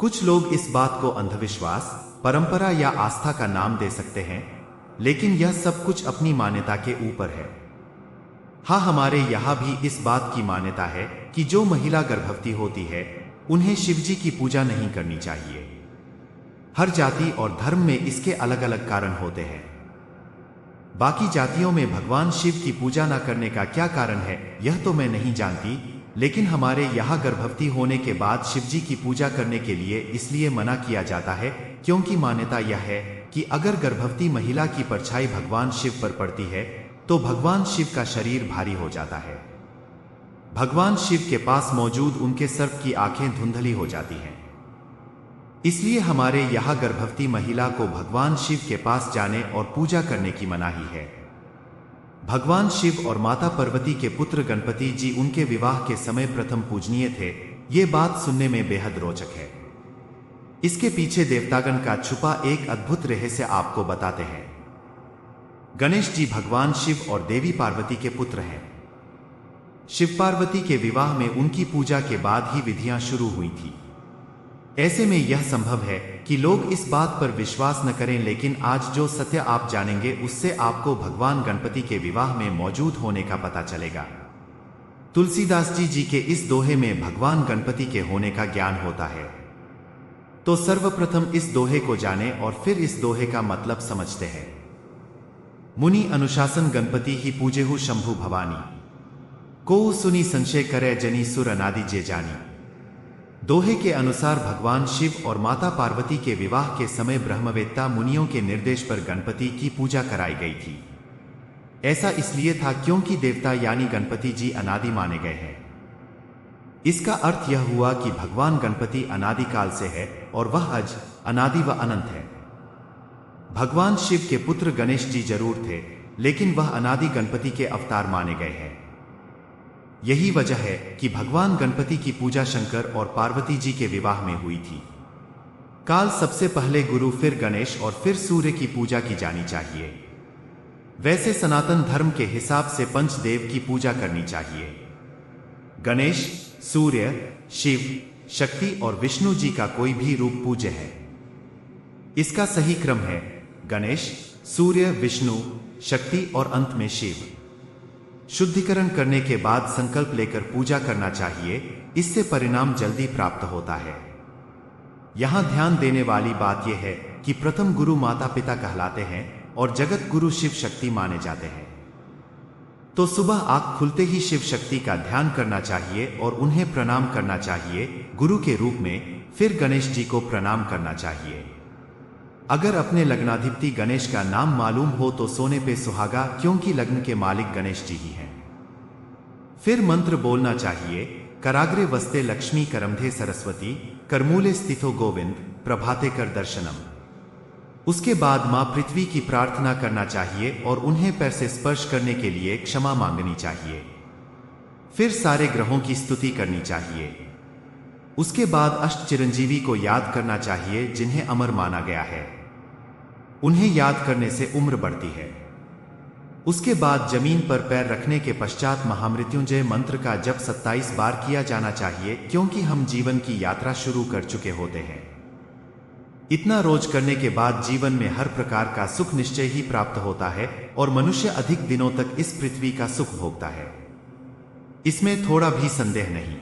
कुछ लोग इस बात को अंधविश्वास, परंपरा या आस्था का नाम दे सकते हैं, लेकिन यह सब कुछ अपनी मान्यता के ऊपर है। हाँ, हमारे यहाँ भी इस बात की मान्यता है कि जो महिला गर्भवती होती है उन्हें शिवजी की पूजा नहीं करनी चाहिए। हर जाति और धर्म में इसके अलग अलग कारण होते हैं। बाकी जातियों में भगवान शिव की पूजा न करने का क्या कारण है यह तो मैं नहीं जानती, लेकिन हमारे यहाँ गर्भवती होने के बाद शिवजी की पूजा करने के लिए इसलिए मना किया जाता है क्योंकि मान्यता यह है कि अगर गर्भवती महिला की परछाई भगवान शिव पर पड़ती है तो भगवान शिव का शरीर भारी हो जाता है। भगवान शिव के पास मौजूद उनके सर्प की आंखें धुंधली हो जाती हैं। इसलिए हमारे यहाँ गर्भवती महिला को भगवान शिव के पास जाने और पूजा करने की मनाही है। भगवान शिव और माता पार्वती के पुत्र गणपति जी उनके विवाह के समय प्रथम पूजनीय थे। ये बात सुनने में बेहद रोचक है। इसके पीछे देवतागण का छुपा एक अद्भुत रहस्य आपको बताते हैं। गणेश जी भगवान शिव और देवी पार्वती के पुत्र हैं। शिव पार्वती के विवाह में उनकी पूजा के बाद ही विधियां शुरू हुई थी। ऐसे में यह संभव है कि लोग इस बात पर विश्वास न करें, लेकिन आज जो सत्य आप जानेंगे उससे आपको भगवान गणपति के विवाह में मौजूद होने का पता चलेगा। तुलसीदास जी के इस दोहे में भगवान गणपति के होने का ज्ञान होता है। तो सर्वप्रथम इस दोहे को जानें और फिर इस दोहे का मतलब समझते हैं। मुनि अनुशासन गणपति ही पूजेहु शंभु भवानी, को सुनी संशय करे जनी सुर अनादि जे जानी। दोहे के अनुसार भगवान शिव और माता पार्वती के विवाह के समय ब्रह्मवेत्ता मुनियों के निर्देश पर गणपति की पूजा कराई गई थी। ऐसा इसलिए था क्योंकि देवता यानी गणपति जी अनादि माने गए हैं। इसका अर्थ यह हुआ कि भगवान गणपति अनादिकाल से है और वह अज, अनादि व अनंत है। भगवान शिव के पुत्र गणेश जी जरूर थे, लेकिन वह अनादि गणपति के अवतार माने गए हैं। यही वजह है कि भगवान गणपति की पूजा शंकर और पार्वती जी के विवाह में हुई थी। काल सबसे पहले गुरु, फिर गणेश और फिर सूर्य की पूजा की जानी चाहिए। वैसे सनातन धर्म के हिसाब से पंचदेव की पूजा करनी चाहिए। गणेश, सूर्य, शिव, शक्ति और विष्णु जी का कोई भी रूप पूज्य है। इसका सही क्रम है गणेश, सूर्य, विष्णु, शक्ति और अंत में शिव। शुद्धिकरण करने के बाद संकल्प लेकर पूजा करना चाहिए, इससे परिणाम जल्दी प्राप्त होता है। यहां ध्यान देने वाली बात यह है कि प्रथम गुरु माता पिता कहलाते हैं और जगत गुरु शिव शक्ति माने जाते हैं। तो सुबह आंख खुलते ही शिव शक्ति का ध्यान करना चाहिए और उन्हें प्रणाम करना चाहिए गुरु के रूप में। फिर गणेश जी को प्रणाम करना चाहिए। अगर अपने लग्नाधिपति गणेश का नाम मालूम हो तो सोने पे सुहागा, क्योंकि लग्न के मालिक गणेश जी ही हैं। फिर मंत्र बोलना चाहिए, कराग्रे वस्ते लक्ष्मी करमधे सरस्वती, करमूले स्थितो गोविंद, प्रभाते कर दर्शनम। उसके बाद मां पृथ्वी की प्रार्थना करना चाहिए और उन्हें पैर से स्पर्श करने के लिए क्षमा मांगनी चाहिए। फिर सारे ग्रहों की स्तुति करनी चाहिए। उसके बाद अष्ट चिरंजीवी को याद करना चाहिए जिन्हें अमर माना गया है। उन्हें याद करने से उम्र बढ़ती है। उसके बाद जमीन पर पैर रखने के पश्चात महामृत्युंजय मंत्र का जप 27 बार किया जाना चाहिए, क्योंकि हम जीवन की यात्रा शुरू कर चुके होते हैं। इतना रोज करने के बाद जीवन में हर प्रकार का सुख निश्चय ही प्राप्त होता है और मनुष्य अधिक दिनों तक इस पृथ्वी का सुख भोगता है। इसमें थोड़ा भी संदेह नहीं।